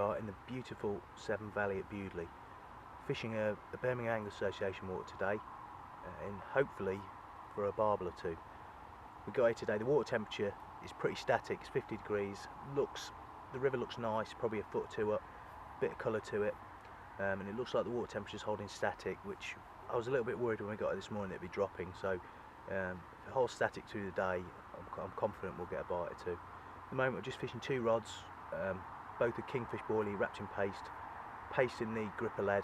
are in the beautiful Severn Valley at Bewdley, fishing a Birmingham Anglers Association water today, and hopefully for a barbel or two. We got here today. The water temperature is pretty static. It's 50 degrees. The river looks nice, probably a foot or two up, bit of colour to it, and it looks like the water temperature is holding static, which I was a little bit worried when we got here this morning it'd be dropping. So if it holds static through the day, I'm confident we'll get a bite or two. At the moment we're just fishing two rods, both a kingfish boilie wrapped in paste in the gripper lead,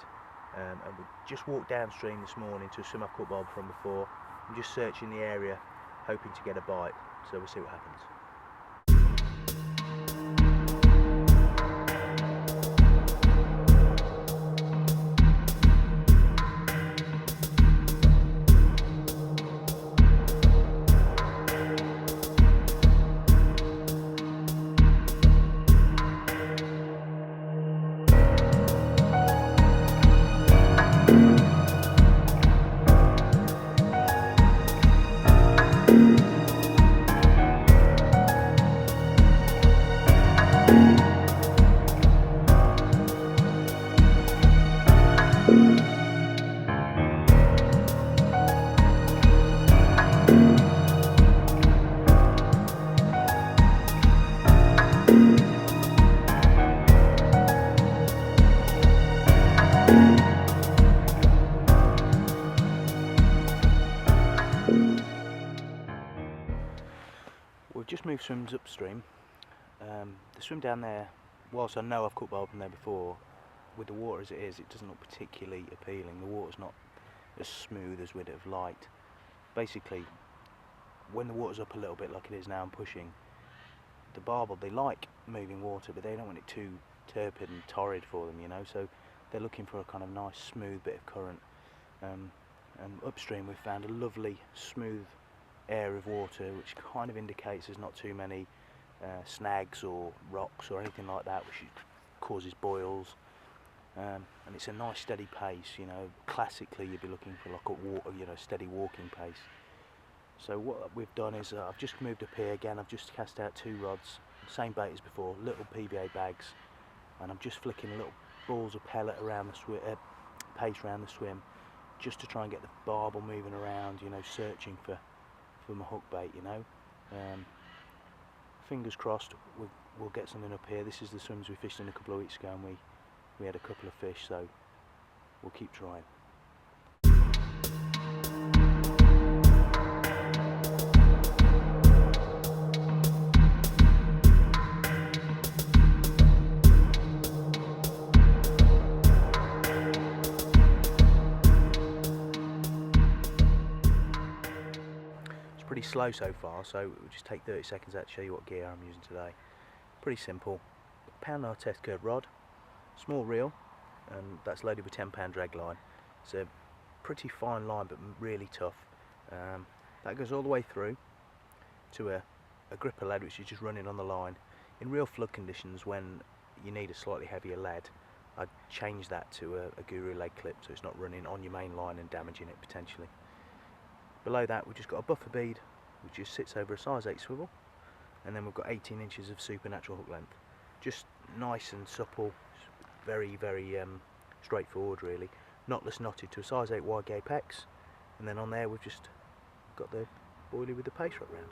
and we just walked downstream this morning to a swim I've caught barbel from before. I'm just searching the area, hoping to get a bite, so we'll see what happens. We've just moved swims upstream. The swim down there, whilst I know I've caught barbel from there before, with the water as it is, it doesn't look particularly appealing. The water's not as smooth as we'd have liked. Basically, when the water's up a little bit like it is now and pushing, the barbel, they like moving water, but they don't want it too turbid and torrid for them, you know, so they're looking for a kind of nice smooth bit of current. And upstream we've found a lovely smooth area of water, which kind of indicates there's not too many snags or rocks or anything like that, which causes boils, and it's a nice steady pace. You know, classically you'd be looking for like a steady walking pace. So what we've done is I've just moved up here again. I've just cast out two rods, same bait as before, little PVA bags, and I'm just flicking little balls of pellet around the pace around the swim, just to try and get the barbel moving around, you know, searching for my hook bait, you know. Fingers crossed we'll get something up here. This is the swims we fished in a couple of weeks ago, and we had a couple of fish, so we'll keep trying. Pretty slow so far, so we'll just take 30 seconds out to show you what gear I'm using today. Pretty simple. £1.5 test curve rod, small reel, and that's loaded with £10 drag line. It's a pretty fine line but really tough. That goes all the way through to a gripper lead, which is just running on the line. In real flood conditions, when you need a slightly heavier lead, I'd change that to a guru leg clip so it's not running on your main line and damaging it potentially. Below that we've just got a buffer bead which just sits over a size 8 swivel, and then we've got 18 inches of supernatural hook length. Just nice and supple, very straightforward really. Knotless knotted to a size 8 wide gape X, and then on there we've just got the boilie with the paste wrapped around.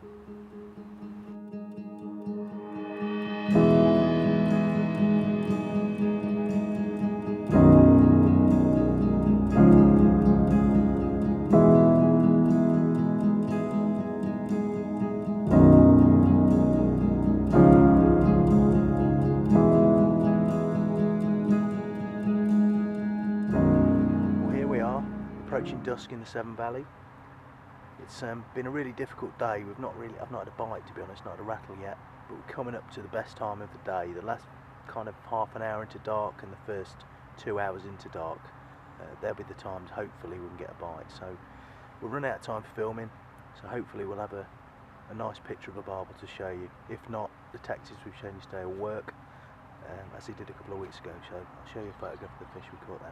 Approaching dusk in the Severn Valley. It's been a really difficult day. I've not had a bite, to be honest, not had a rattle yet, but we're coming up to the best time of the day. The last kind of half an hour into dark and the first 2 hours into dark, there'll be the times hopefully we can get a bite. So we'll run out of time for filming, so hopefully we'll have a nice picture of a barbel to show you. If not, the tactics we've shown you today will work, as he did a couple of weeks ago. So I'll show you a photograph of the fish we caught then.